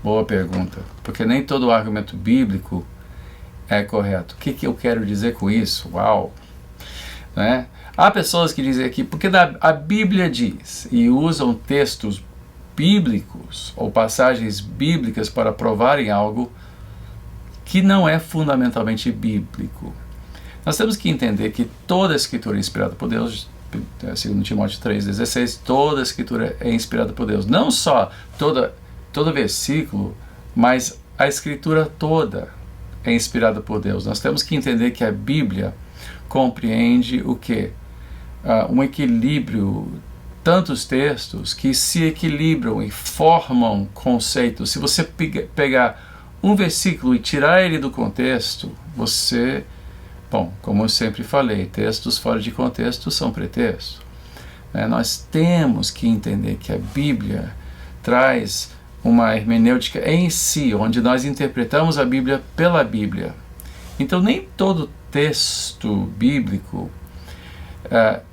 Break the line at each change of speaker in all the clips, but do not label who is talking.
Boa pergunta, porque nem todo argumento bíblico é correto. O que eu quero dizer com isso? Uau! Né? Há pessoas que dizem aqui, porque a Bíblia diz, e usam textos bíblicos ou passagens bíblicas para provarem algo que não é fundamentalmente bíblico. Nós temos que entender que toda a Escritura é inspirada por Deus, segundo Timóteo 3,16, toda a Escritura é inspirada por Deus. Não só todo versículo, mas a Escritura toda é inspirada por Deus. Nós temos que entender que a Bíblia compreende o quê? Um equilíbrio, tantos textos que se equilibram e formam conceitos. Se você pegar um versículo e tirar ele do contexto, você... Bom, como eu sempre falei, textos fora de contexto são pretexto. Nós temos que entender que a Bíblia traz uma hermenêutica em si, onde nós interpretamos a Bíblia pela Bíblia. Então, nem todo texto bíblico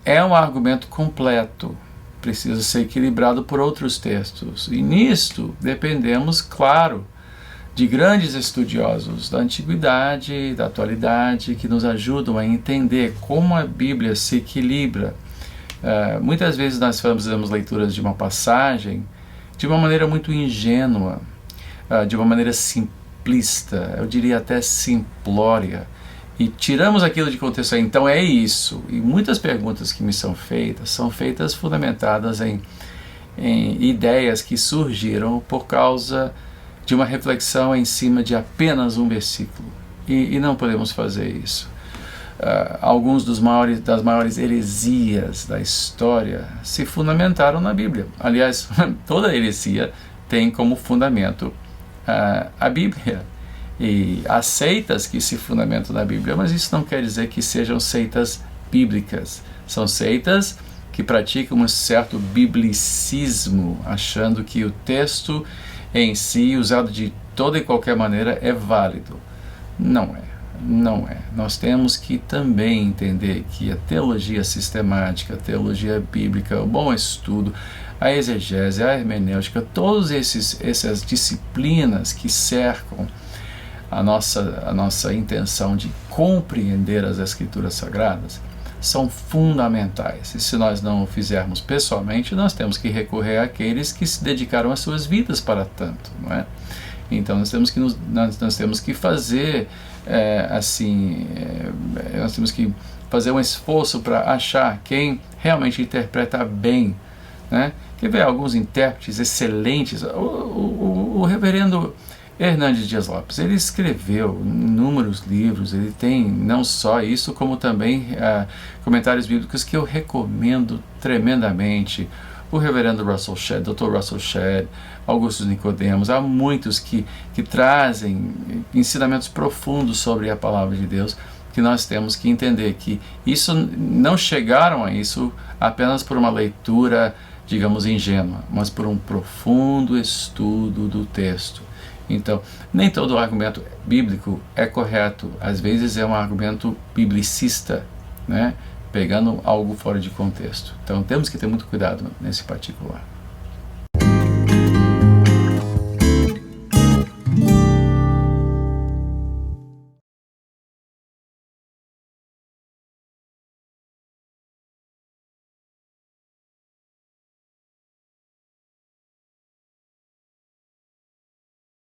é um argumento completo, precisa ser equilibrado por outros textos. E nisto dependemos, claro, de grandes estudiosos da antiguidade, da atualidade, que nos ajudam a entender como a Bíblia se equilibra. Muitas vezes nós fazemos leituras de uma passagem de uma maneira muito ingênua, de uma maneira simplista, eu diria até simplória, e tiramos aquilo de contexto. Então é isso. E muitas perguntas que me são feitas fundamentadas em ideias que surgiram por causa de uma reflexão em cima de apenas um versículo. E não podemos fazer isso. Alguns das maiores heresias da história se fundamentaram na Bíblia. Aliás, toda heresia tem como fundamento a Bíblia. E há seitas que se fundamentam na Bíblia, mas isso não quer dizer que sejam seitas bíblicas. São seitas que praticam um certo biblicismo, achando que o texto em si, usado de toda e qualquer maneira, é válido. Não é. Não é. Nós temos que também entender que a teologia sistemática, a teologia bíblica, o bom estudo, a exegese, a hermenêutica, todas essas disciplinas que cercam a nossa intenção de compreender as Escrituras Sagradas são fundamentais. E se nós não o fizermos pessoalmente, nós temos que recorrer àqueles que se dedicaram as suas vidas para tanto, não é? Então nós temos que fazer nós temos que fazer um esforço para achar quem realmente interpreta bem, né? Quer ver alguns intérpretes excelentes? O reverendo Hernandes Dias Lopes, ele escreveu inúmeros livros, ele tem não só isso, como também comentários bíblicos que eu recomendo tremendamente. O reverendo Russell Shedd, Dr. Russell Shedd, Augusto Nicodemos, há muitos que trazem ensinamentos profundos sobre a palavra de Deus, que nós temos que entender que isso não chegaram a isso apenas por uma leitura, digamos, ingênua, mas por um profundo estudo do texto. Então, nem todo argumento bíblico é correto, às vezes é um argumento biblicista, né? Pegando algo fora de contexto. Então temos que ter muito cuidado nesse particular.